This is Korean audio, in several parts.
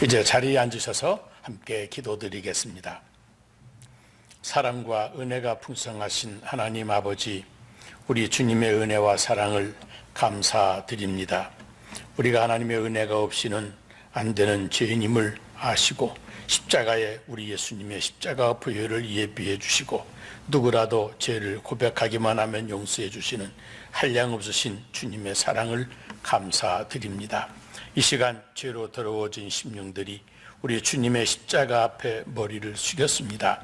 이제 자리에 앉으셔서 함께 기도드리겠습니다. 사랑과 은혜가 풍성하신 하나님 아버지, 우리 주님의 은혜와 사랑을 감사드립니다. 우리가 하나님의 은혜가 없이는 안 되는 죄인임을 아시고 십자가에 우리 예수님의 십자가 부여를 예비해 주시고 누구라도 죄를 고백하기만 하면 용서해 주시는 한량없으신 주님의 사랑을 감사드립니다. 이 시간 죄로 더러워진 심령들이 우리 주님의 십자가 앞에 머리를 숙였습니다.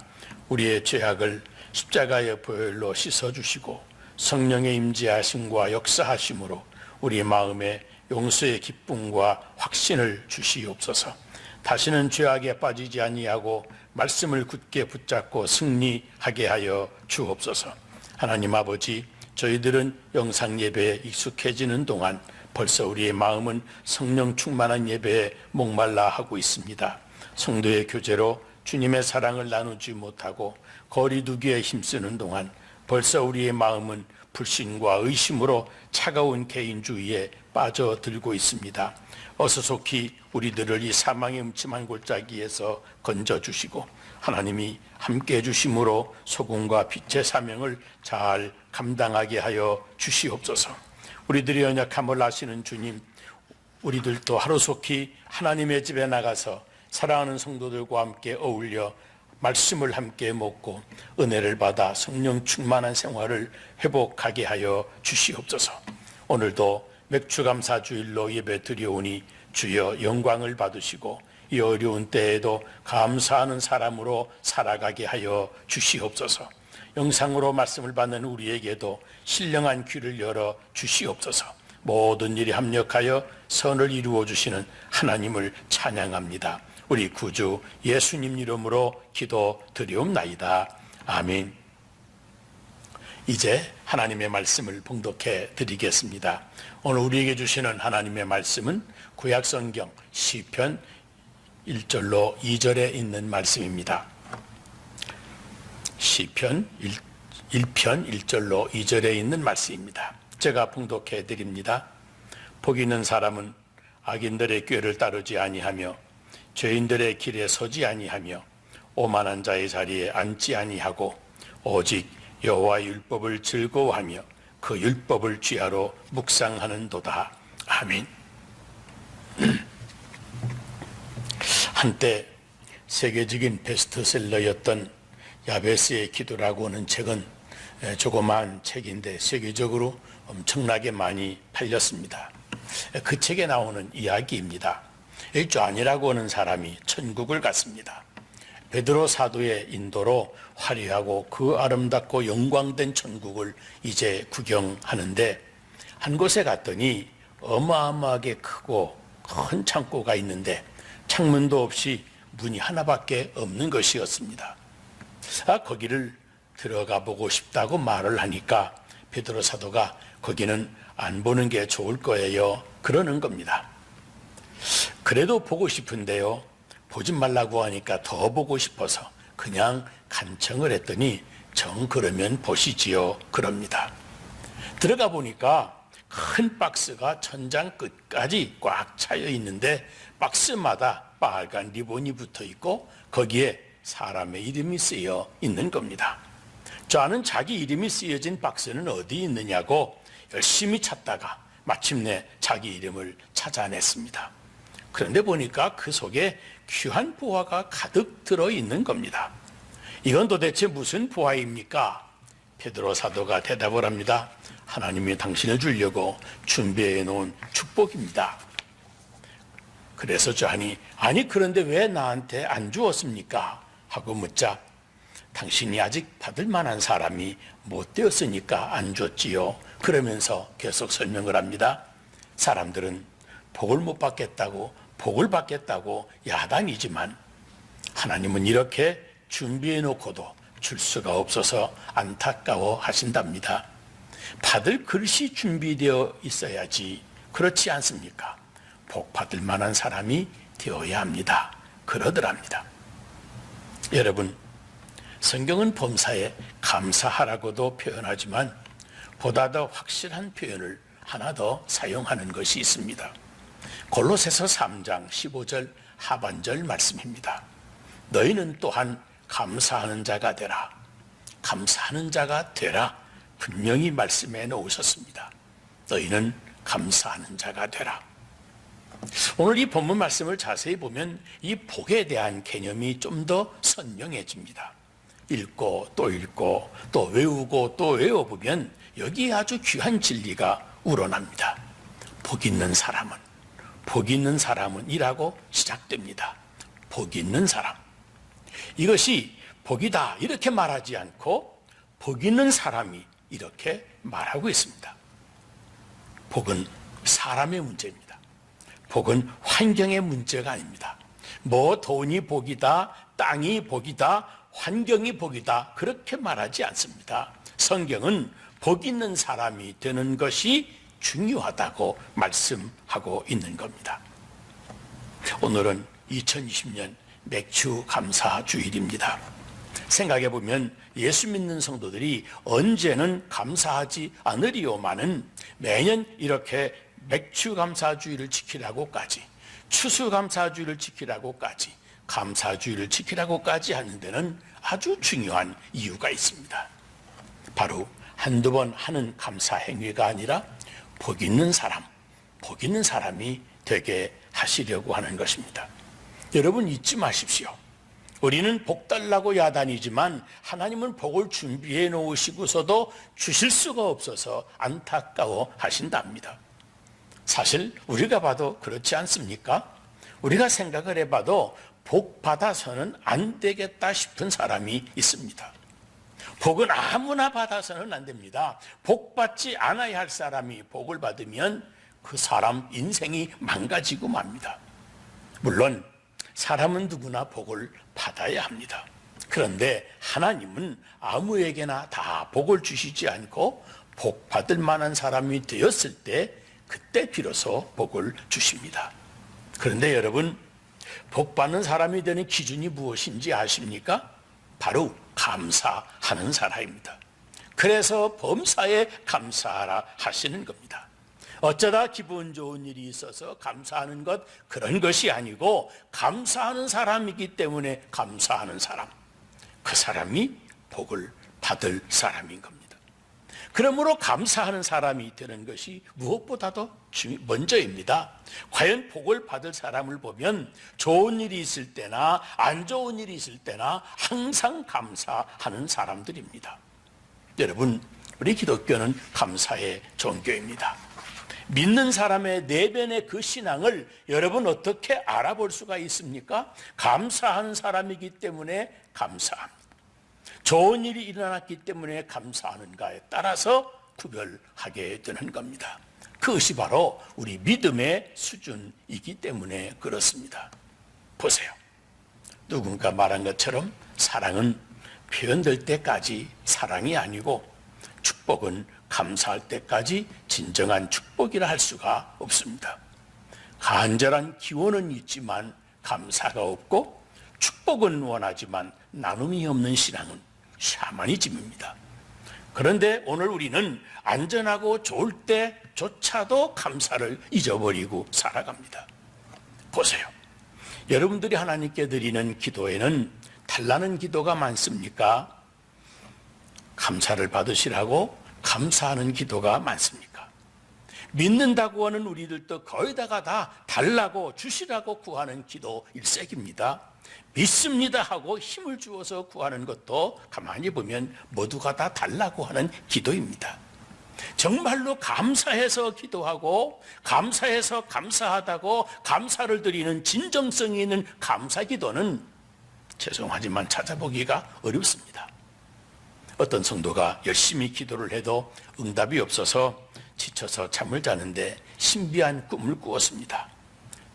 우리의 죄악을 십자가의 보혈로 씻어주시고 성령의 임재하심과 역사하심으로 우리 마음에 용서의 기쁨과 확신을 주시옵소서. 다시는 죄악에 빠지지 아니하고 말씀을 굳게 붙잡고 승리하게 하여 주옵소서. 하나님 아버지, 저희들은 영상 예배에 익숙해지는 동안 벌써 우리의 마음은 성령 충만한 예배에 목말라 하고 있습니다. 성도의 교제로 주님의 사랑을 나누지 못하고 거리두기에 힘쓰는 동안 벌써 우리의 마음은 불신과 의심으로 차가운 개인주의에 빠져들고 있습니다. 어서 속히 우리들을 이 사망의 음침한 골짜기에서 건져주시고 하나님이 함께해 주심으로 소금과 빛의 사명을 잘 감당하게 하여 주시옵소서. 우리들의 연약함을 아시는 주님, 우리들도 하루속히 하나님의 집에 나가서 사랑하는 성도들과 함께 어울려 말씀을 함께 먹고 은혜를 받아 성령 충만한 생활을 회복하게 하여 주시옵소서. 오늘도 맥주감사주일로 예배 드려오니 주여 영광을 받으시고 이 어려운 때에도 감사하는 사람으로 살아가게 하여 주시옵소서. 영상으로 말씀을 받는 우리에게도 신령한 귀를 열어 주시옵소서. 모든 일이 합력하여 선을 이루어 주시는 하나님을 찬양합니다. 우리 구주 예수님 이름으로 기도드리옵나이다. 아멘. 이제 하나님의 말씀을 봉독해 드리겠습니다. 오늘 우리에게 주시는 하나님의 말씀은 구약성경 시편 1절로 2절에 있는 말씀입니다. 시편 1편 1절로 2절에 있는 말씀입니다. 제가 봉독해 드립니다. 복 있는 사람은 악인들의 꾀를 따르지 아니하며 죄인들의 길에 서지 아니하며 오만한 자의 자리에 앉지 아니하고 오직 여호와의 율법을 즐거워하며 그 율법을 쥐하로 묵상하는도다. 아멘. 한때 세계적인 베스트셀러였던 야베스의 기도라고 하는 책은 조그마한 책인데 세계적으로 엄청나게 많이 팔렸습니다. 그 책에 나오는 이야기입니다. 존이라고 하는 사람이 천국을 갔습니다. 베드로 사도의 인도로 화려하고 그 아름답고 영광된 천국을 이제 구경하는데 한 곳에 갔더니 어마어마하게 크고 큰 창고가 있는데 창문도 없이 문이 하나밖에 없는 것이었습니다. 거기를 들어가 보고 싶다고 말을 하니까 베드로 사도가 거기는 안 보는 게 좋을 거예요 그러는 겁니다. 그래도 보고 싶은데요, 보지 말라고 하니까 더 보고 싶어서 그냥 간청을 했더니 정 그러면 보시지요 그럽니다. 들어가 보니까 큰 박스가 천장 끝까지 꽉 차여 있는데 박스마다 빨간 리본이 붙어 있고 거기에 사람의 이름이 쓰여 있는 겁니다. 저는 자기 이름이 쓰여진 박스는 어디 있느냐고 열심히 찾다가 마침내 자기 이름을 찾아냈습니다. 그런데 보니까 그 속에 귀한 보화가 가득 들어있는 겁니다. 이건 도대체 무슨 보화입니까? 베드로 사도가 대답을 합니다. 하나님이 당신을 주려고 준비해 놓은 축복입니다. 그래서 저하니 아니 그런데 왜 나한테 안 주었습니까? 하고 묻자 당신이 아직 받을 만한 사람이 못 되었으니까 안 줬지요. 그러면서 계속 설명을 합니다. 사람들은 복을 못 받겠다고 복을 받겠다고 야단이지만 하나님은 이렇게 준비해 놓고도 줄 수가 없어서 안타까워 하신답니다. 받을 그릇이 준비되어 있어야지 그렇지 않습니까? 복 받을 만한 사람이 되어야 합니다. 그러더랍니다. 여러분, 성경은 범사에 감사하라고도 표현하지만 보다 더 확실한 표현을 하나 더 사용하는 것이 있습니다. 골로새서 3장 15절 하반절 말씀입니다. 너희는 또한 감사하는 자가 되라. 감사하는 자가 되라. 분명히 말씀해 놓으셨습니다. 너희는 감사하는 자가 되라. 오늘 이 본문 말씀을 자세히 보면 이 복에 대한 개념이 좀 더 선명해집니다. 읽고 또 외우고 또 외워보면 여기에 아주 귀한 진리가 우러납니다. 복 있는 사람은 이라고 시작됩니다. 복 있는 사람. 이것이 복이다 이렇게 말하지 않고 복 있는 사람이 이렇게 말하고 있습니다. 복은 사람의 문제입니다. 복은 환경의 문제가 아닙니다. 뭐 돈이 복이다, 땅이 복이다, 환경이 복이다 그렇게 말하지 않습니다. 성경은 복 있는 사람이 되는 것이 중요하다고 말씀하고 있는 겁니다. 오늘은 2020년 맥주 감사 주일입니다. 생각해 보면 예수 믿는 성도들이 언제는 감사하지 않으리요마는 매년 이렇게 맥주 감사주의를 지키라고까지, 추수 감사주의를 지키라고까지, 감사주의를 지키라고까지 하는 데는 아주 중요한 이유가 있습니다. 바로 한두 번 하는 감사 행위가 아니라 복 있는 사람이 되게 하시려고 하는 것입니다. 여러분 잊지 마십시오. 우리는 복 달라고 야단이지만 하나님은 복을 준비해 놓으시고서도 주실 수가 없어서 안타까워 하신답니다. 사실 우리가 봐도 그렇지 않습니까? 우리가 생각을 해봐도 복 받아서는 안 되겠다 싶은 사람이 있습니다. 복은 아무나 받아서는 안 됩니다. 복 받지 않아야 할 사람이 복을 받으면 그 사람 인생이 망가지고 맙니다. 물론 사람은 누구나 복을 받아야 합니다. 그런데 하나님은 아무에게나 다 복을 주시지 않고 복 받을 만한 사람이 되었을 때 그때 비로소 복을 주십니다. 그런데 여러분, 복 받는 사람이 되는 기준이 무엇인지 아십니까? 바로 감사하는 사람입니다. 그래서 범사에 감사하라 하시는 겁니다. 어쩌다 기분 좋은 일이 있어서 감사하는 것, 그런 것이 아니고 감사하는 사람이기 때문에 감사하는 사람, 그 사람이 복을 받을 사람인 겁니다. 그러므로 감사하는 사람이 되는 것이 무엇보다도 먼저입니다. 과연 복을 받을 사람을 보면 좋은 일이 있을 때나 안 좋은 일이 있을 때나 항상 감사하는 사람들입니다. 여러분, 우리 기독교는 감사의 종교입니다. 믿는 사람의 내면의 그 신앙을 여러분 어떻게 알아볼 수가 있습니까? 감사하는 사람이기 때문에 감사합니다. 좋은 일이 일어났기 때문에 감사하는가에 따라서 구별하게 되는 겁니다. 그것이 바로 우리 믿음의 수준이기 때문에 그렇습니다. 보세요. 누군가 말한 것처럼 사랑은 표현될 때까지 사랑이 아니고 축복은 감사할 때까지 진정한 축복이라 할 수가 없습니다. 간절한 기원은 있지만 감사가 없고 축복은 원하지만 나눔이 없는 신앙은 샤머니즘입니다. 그런데 오늘 우리는 안전하고 좋을 때조차도 감사를 잊어버리고 살아갑니다. 보세요. 여러분들이 하나님께 드리는 기도에는 달라는 기도가 많습니까? 감사를 받으시라고 감사하는 기도가 많습니까? 믿는다고 하는 우리들도 거의 다 달라고 주시라고 구하는 기도 일색입니다. 믿습니다 하고 힘을 주어서 구하는 것도 가만히 보면 모두가 다 달라고 하는 기도입니다. 정말로 감사해서 기도하고 감사해서 감사하다고 감사를 드리는 진정성이 있는 감사 기도는 죄송하지만 찾아보기가 어렵습니다. 어떤 성도가 열심히 기도를 해도 응답이 없어서 지쳐서 잠을 자는데 신비한 꿈을 꾸었습니다.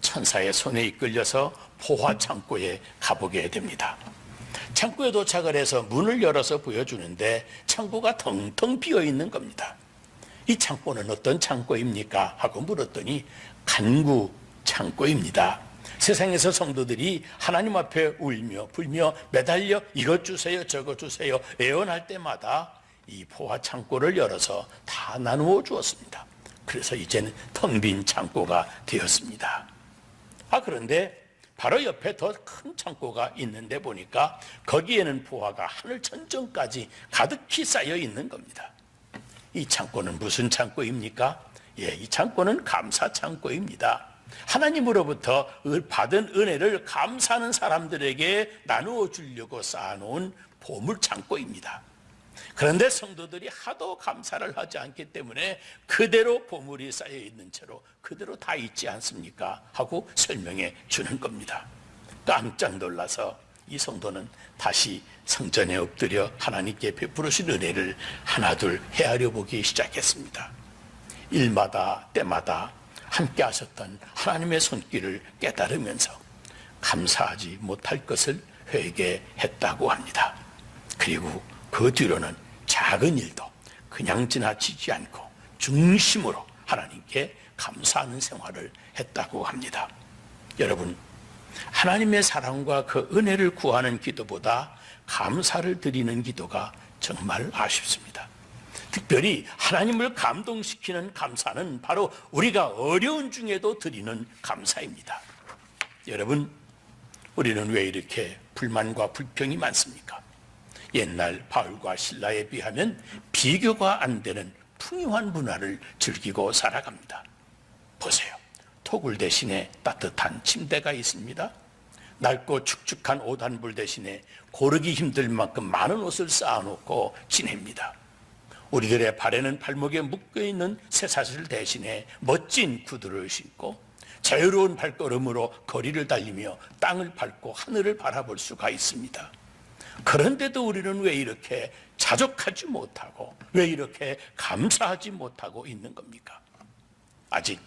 천사의 손에 이끌려서 포화 창고에 가보게 됩니다. 창고에 도착을 해서 문을 열어서 보여주는데 창고가 텅텅 비어 있는 겁니다. 이 창고는 어떤 창고입니까? 하고 물었더니 간구 창고입니다. 세상에서 성도들이 하나님 앞에 울며 불며 매달려 이것 주세요 저것 주세요 애원할 때마다 이 포화 창고를 열어서 다 나누어 주었습니다. 그래서 이제는 텅 빈 창고가 되었습니다. 그런데 바로 옆에 더 큰 창고가 있는데 보니까 거기에는 보화가 하늘 천정까지 가득히 쌓여 있는 겁니다. 이 창고는 무슨 창고입니까? 이 창고는 감사 창고입니다. 하나님으로부터 받은 은혜를 감사하는 사람들에게 나누어 주려고 쌓아놓은 보물 창고입니다. 그런데 성도들이 하도 감사를 하지 않기 때문에 그대로 보물이 쌓여 있는 채로 그대로 다 있지 않습니까? 하고 설명해 주는 겁니다. 깜짝 놀라서 이 성도는 다시 성전에 엎드려 하나님께 베풀으신 은혜를 하나둘 헤아려 보기 시작했습니다. 일마다 때마다 함께 하셨던 하나님의 손길을 깨달으면서 감사하지 못할 것을 회개했다고 합니다. 그리고 그 뒤로는 작은 일도 그냥 지나치지 않고 중심으로 하나님께 감사하는 생활을 했다고 합니다. 여러분, 하나님의 사랑과 그 은혜를 구하는 기도보다 감사를 드리는 기도가 정말 아쉽습니다. 특별히 하나님을 감동시키는 감사는 바로 우리가 어려운 중에도 드리는 감사입니다. 여러분, 우리는 왜 이렇게 불만과 불평이 많습니까? 옛날 바울과 실라에 비하면 비교가 안 되는 풍요한 문화를 즐기고 살아갑니다. 보세요. 토굴 대신에 따뜻한 침대가 있습니다. 낡고 축축한 옷한불 대신에 고르기 힘들 만큼 많은 옷을 쌓아놓고 지냅니다. 우리들의 발에는 발목에 묶여있는 쇠사슬 대신에 멋진 구두를 신고 자유로운 발걸음으로 거리를 달리며 땅을 밟고 하늘을 바라볼 수가 있습니다. 그런데도 우리는 왜 이렇게 자족하지 못하고 왜 이렇게 감사하지 못하고 있는 겁니까? 아직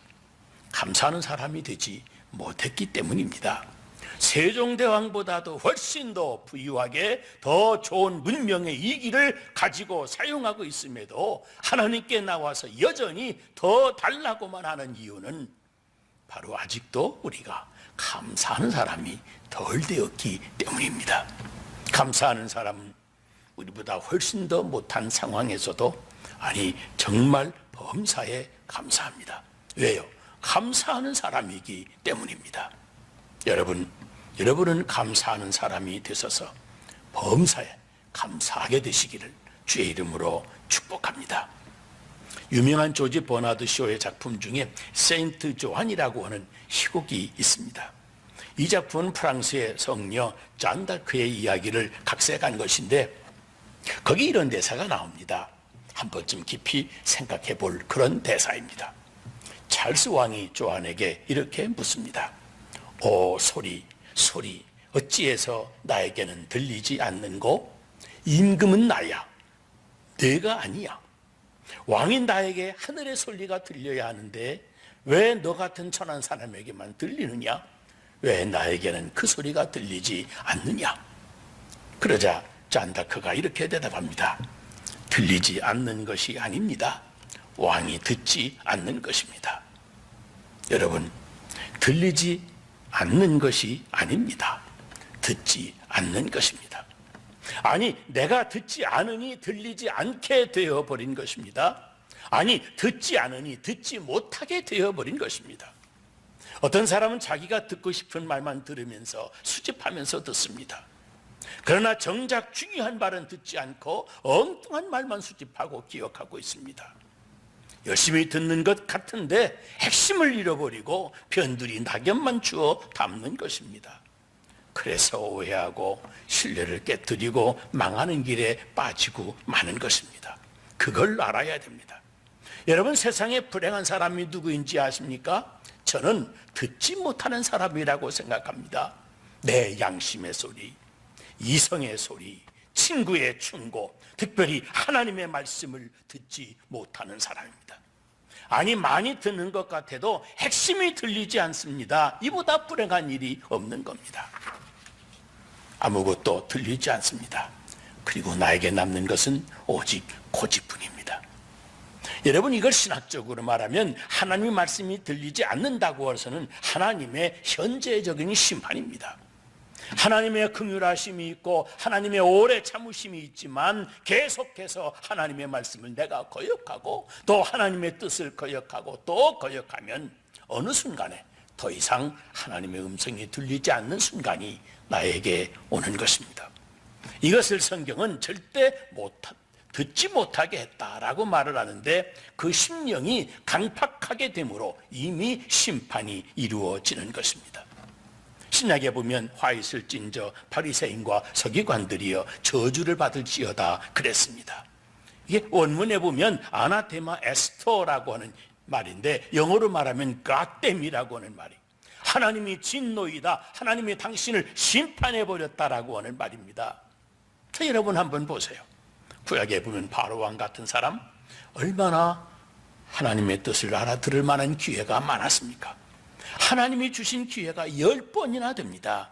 감사하는 사람이 되지 못했기 때문입니다. 세종대왕보다도 훨씬 더 부유하게 더 좋은 문명의 이기를 가지고 사용하고 있음에도 하나님께 나와서 여전히 더 달라고만 하는 이유는 바로 아직도 우리가 감사하는 사람이 덜 되었기 때문입니다. 감사하는 사람은 우리보다 훨씬 더 못한 상황에서도 정말 범사에 감사합니다. 왜요? 감사하는 사람이기 때문입니다. 여러분은 감사하는 사람이 되셔서 범사에 감사하게 되시기를 주의 이름으로 축복합니다. 유명한 조지 버나드 쇼의 작품 중에 세인트 조안이라고 하는 희곡이 있습니다. 이 작품은 프랑스의 성녀 잔다크의 이야기를 각색한 것인데 거기 이런 대사가 나옵니다. 한 번쯤 깊이 생각해 볼 그런 대사입니다. 찰스 왕이 조안에게 이렇게 묻습니다. 오 소리 어찌해서 나에게는 들리지 않는고? 임금은 나야, 내가 아니야. 왕인 나에게 하늘의 소리가 들려야 하는데 왜 너 같은 천한 사람에게만 들리느냐? 왜 나에게는 그 소리가 들리지 않느냐? 그러자 잔다크가 이렇게 대답합니다. 들리지 않는 것이 아닙니다. 왕이 듣지 않는 것입니다. 여러분, 들리지 않는 것이 아닙니다. 듣지 않는 것입니다. 내가 듣지 않으니 들리지 않게 되어버린 것입니다. 듣지 않으니 듣지 못하게 되어버린 것입니다. 어떤 사람은 자기가 듣고 싶은 말만 들으면서 수집하면서 듣습니다. 그러나 정작 중요한 말은 듣지 않고 엉뚱한 말만 수집하고 기억하고 있습니다. 열심히 듣는 것 같은데 핵심을 잃어버리고 변두리 낙엽만 주워 담는 것입니다. 그래서 오해하고 신뢰를 깨뜨리고 망하는 길에 빠지고 마는 것입니다. 그걸 알아야 됩니다. 여러분, 세상에 불행한 사람이 누구인지 아십니까? 저는 듣지 못하는 사람이라고 생각합니다. 내 양심의 소리, 이성의 소리, 친구의 충고, 특별히 하나님의 말씀을 듣지 못하는 사람입니다. 많이 듣는 것 같아도 핵심이 들리지 않습니다. 이보다 불행한 일이 없는 겁니다. 아무것도 들리지 않습니다. 그리고 나에게 남는 것은 오직 고집뿐입니다. 여러분, 이걸 신학적으로 말하면 하나님의 말씀이 들리지 않는다고 해서는 하나님의 현재적인 심판입니다. 하나님의 긍휼하심이 있고 하나님의 오래 참으심이 있지만 계속해서 하나님의 말씀을 내가 거역하고 또 하나님의 뜻을 거역하고 또 거역하면 어느 순간에 더 이상 하나님의 음성이 들리지 않는 순간이 나에게 오는 것입니다. 이것을 성경은 절대 듣지 못하게 했다라고 말을 하는데, 그 심령이 강팍하게 되므로 이미 심판이 이루어지는 것입니다. 신약에 보면 화 있을 찐저 바리새인과 서기관들이여 저주를 받을지어다 그랬습니다. 이게 원문에 보면 아나테마 에스토라고 하는 말인데, 영어로 말하면 갓댐이라고 하는 말이, 하나님이 진노이다, 하나님이 당신을 심판해버렸다라고 하는 말입니다. 자, 여러분 한번 보세요. 구약에 보면 바로왕 같은 사람, 얼마나 하나님의 뜻을 알아들을 만한 기회가 많았습니까? 하나님이 주신 기회가 10번이나 됩니다.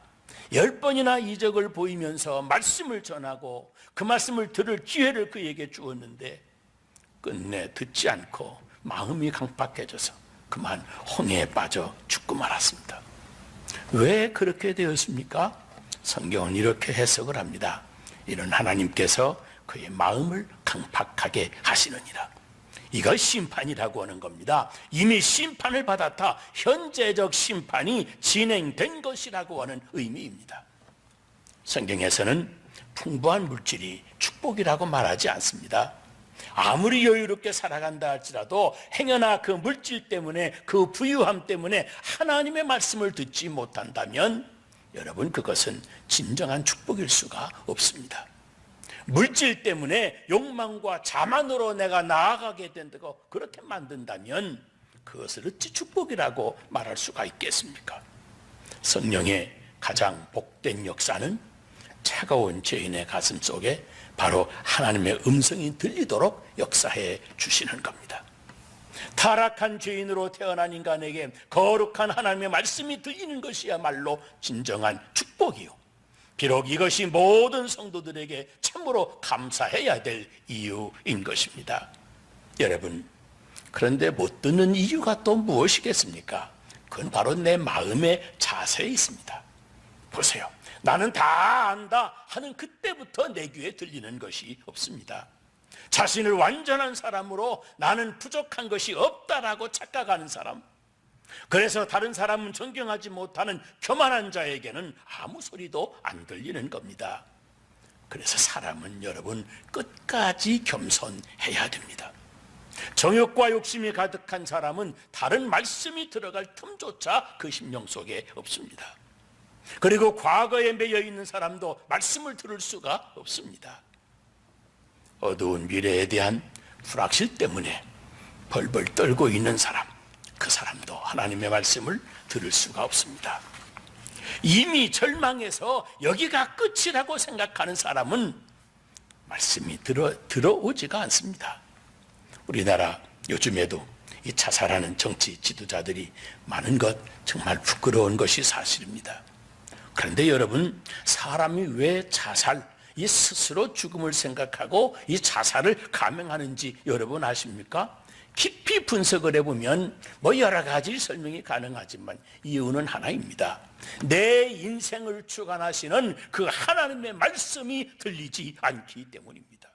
10번이나 이적을 보이면서 말씀을 전하고 그 말씀을 들을 기회를 그에게 주었는데, 끝내 듣지 않고 마음이 강팍해져서 그만 홍해에 빠져 죽고 말았습니다. 왜 그렇게 되었습니까? 성경은 이렇게 해석을 합니다. 이런 하나님께서 그의 마음을 강팍하게 하시느니라. 이걸 심판이라고 하는 겁니다. 이미 심판을 받았다, 현재적 심판이 진행된 것이라고 하는 의미입니다. 성경에서는 풍부한 물질이 축복이라고 말하지 않습니다. 아무리 여유롭게 살아간다 할지라도 행여나 그 물질 때문에, 그 부유함 때문에 하나님의 말씀을 듣지 못한다면 여러분, 그것은 진정한 축복일 수가 없습니다. 물질 때문에 욕망과 자만으로 내가 나아가게 된다고 그렇게 만든다면 그것을 어찌 축복이라고 말할 수가 있겠습니까? 성령의 가장 복된 역사는 차가운 죄인의 가슴 속에 바로 하나님의 음성이 들리도록 역사해 주시는 겁니다. 타락한 죄인으로 태어난 인간에게 거룩한 하나님의 말씀이 들리는 것이야말로 진정한 축복이요, 비록 이것이 모든 성도들에게 참으로 감사해야 될 이유인 것입니다. 여러분, 그런데 못 듣는 이유가 또 무엇이겠습니까? 그건 바로 내 마음의 자세에 있습니다. 보세요. 나는 다 안다 하는 그때부터 내 귀에 들리는 것이 없습니다. 자신을 완전한 사람으로 나는 부족한 것이 없다라고 착각하는 사람, 그래서 다른 사람은 존경하지 못하는 교만한 자에게는 아무 소리도 안 들리는 겁니다. 그래서 사람은 여러분 끝까지 겸손해야 됩니다. 정욕과 욕심이 가득한 사람은 다른 말씀이 들어갈 틈조차 그 심령 속에 없습니다. 그리고 과거에 매여 있는 사람도 말씀을 들을 수가 없습니다. 어두운 미래에 대한 불확실 때문에 벌벌 떨고 있는 사람, 그 사람도 하나님의 말씀을 들을 수가 없습니다. 이미 절망해서 여기가 끝이라고 생각하는 사람은 말씀이 들어오지가 않습니다. 우리나라 요즘에도 이 자살하는 정치 지도자들이 많은 것, 정말 부끄러운 것이 사실입니다. 그런데 여러분, 사람이 왜 이 스스로 죽음을 생각하고 이 자살을 감행하는지 여러분 아십니까? 깊이 분석을 해보면 여러 가지 설명이 가능하지만 이유는 하나입니다. 내 인생을 주관하시는 그 하나님의 말씀이 들리지 않기 때문입니다.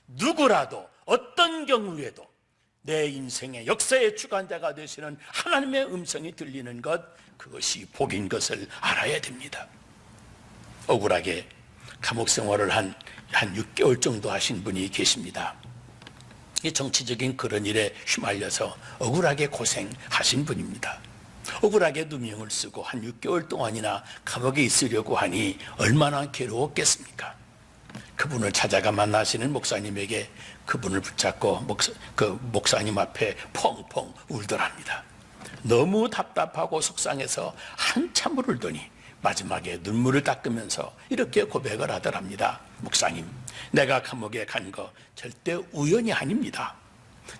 누구라도 어떤 경우에도 내 인생의 역사의 주관자가 되시는 하나님의 음성이 들리는 것, 그것이 복인 것을 알아야 됩니다. 억울하게 감옥 생활을 한 6개월 정도 하신 분이 계십니다. 이 정치적인 그런 일에 휘말려서 억울하게 고생하신 분입니다. 억울하게 누명을 쓰고 한 6개월 동안이나 감옥에 있으려고 하니 얼마나 괴로웠겠습니까? 그분을 찾아가 만나시는 목사님에게 그분을 붙잡고 목사님 앞에 펑펑 울더랍니다. 너무 답답하고 속상해서 한참을 울더니 마지막에 눈물을 닦으면서 이렇게 고백을 하더랍니다. 목사님, 내가 감옥에 간 거 절대 우연이 아닙니다.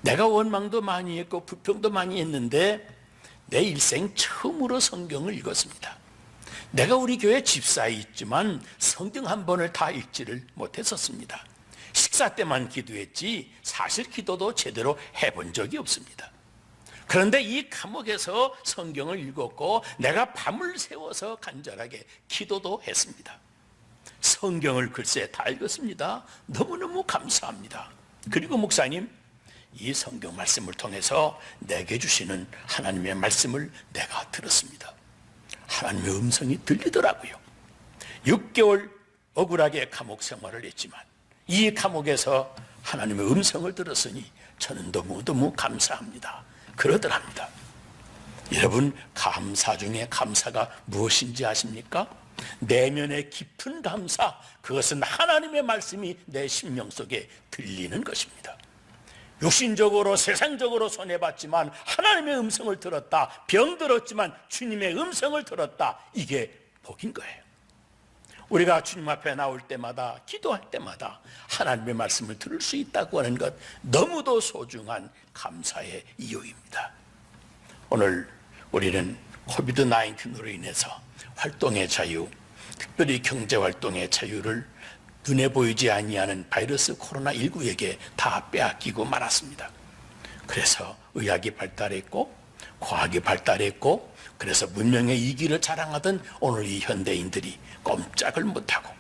내가 원망도 많이 했고 불평도 많이 했는데 내 일생 처음으로 성경을 읽었습니다. 내가 우리 교회 집사에 있지만 성경 한 번을 다 읽지를 못했었습니다. 식사 때만 기도했지 사실 기도도 제대로 해본 적이 없습니다. 그런데 이 감옥에서 성경을 읽었고 내가 밤을 새워서 간절하게 기도도 했습니다. 성경을 글쎄 다 읽었습니다. 너무너무 감사합니다. 그리고 목사님, 이 성경 말씀을 통해서 내게 주시는 하나님의 말씀을 내가 들었습니다. 하나님의 음성이 들리더라고요. 6개월 억울하게 감옥 생활을 했지만 이 감옥에서 하나님의 음성을 들었으니 저는 너무너무 감사합니다. 그러더랍니다. 여러분, 감사 중에 감사가 무엇인지 아십니까? 내면의 깊은 감사, 그것은 하나님의 말씀이 내 심령 속에 들리는 것입니다. 육신적으로 세상적으로 손해봤지만 하나님의 음성을 들었다, 병들었지만 주님의 음성을 들었다, 이게 복인 거예요. 우리가 주님 앞에 나올 때마다, 기도할 때마다 하나님의 말씀을 들을 수 있다고 하는 것, 너무도 소중한 감사의 이유입니다. 오늘 우리는 코비드-19으로 인해서 활동의 자유, 특별히 경제활동의 자유를 눈에 보이지 아니하는 바이러스 코로나19에게 다 빼앗기고 말았습니다. 그래서 의학이 발달했고 과학이 발달했고, 그래서 문명의 이기를 자랑하던 오늘 이 현대인들이 꼼짝을 못하고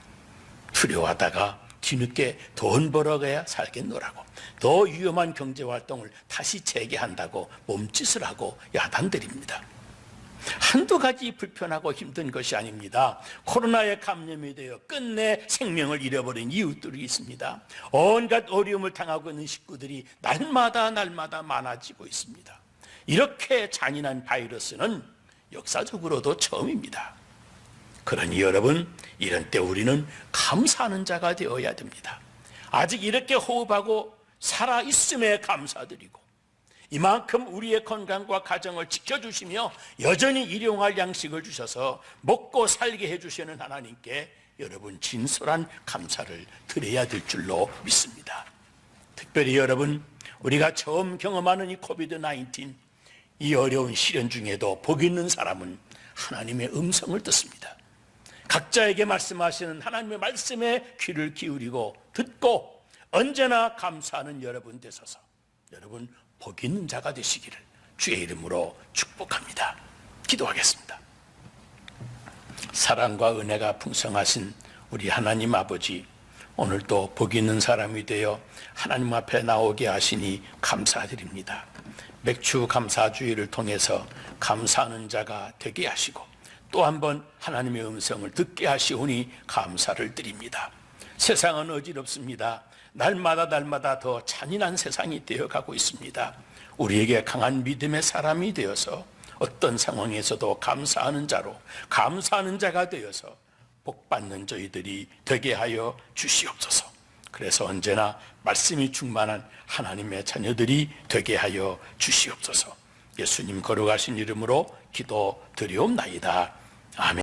두려워하다가 뒤늦게 돈 벌어가야 살겠노라고 더 위험한 경제활동을 다시 재개한다고 몸짓을 하고 야단들입니다. 한두 가지 불편하고 힘든 것이 아닙니다. 코로나에 감염이 되어 끝내 생명을 잃어버린 이웃들이 있습니다. 온갖 어려움을 당하고 있는 식구들이 날마다 많아지고 있습니다. 이렇게 잔인한 바이러스는 역사적으로도 처음입니다. 그러니 여러분, 이런 때 우리는 감사하는 자가 되어야 됩니다. 아직 이렇게 호흡하고 살아있음에 감사드리고, 이만큼 우리의 건강과 가정을 지켜주시며 여전히 일용할 양식을 주셔서 먹고 살게 해주시는 하나님께 여러분 진솔한 감사를 드려야 될 줄로 믿습니다. 특별히 여러분, 우리가 처음 경험하는 이 코비드-19, 이 어려운 시련 중에도 복 있는 사람은 하나님의 음성을 듣습니다. 각자에게 말씀하시는 하나님의 말씀에 귀를 기울이고 듣고 언제나 감사하는 여러분 되소서. 여러분, 복 있는 자가 되시기를 주의 이름으로 축복합니다. 기도하겠습니다. 사랑과 은혜가 풍성하신 우리 하나님 아버지, 오늘도 복 있는 사람이 되어 하나님 앞에 나오게 하시니 감사드립니다. 맥주 감사주의를 통해서 감사하는 자가 되게 하시고 또 한 번 하나님의 음성을 듣게 하시오니 감사를 드립니다. 세상은 어지럽습니다. 날마다 더 잔인한 세상이 되어가고 있습니다. 우리에게 강한 믿음의 사람이 되어서 어떤 상황에서도 감사하는 자로, 감사하는 자가 되어서 복받는 저희들이 되게 하여 주시옵소서. 그래서 언제나 말씀이 충만한 하나님의 자녀들이 되게 하여 주시옵소서. 예수님 거룩하신 이름으로 기도드리옵나이다. 아멘.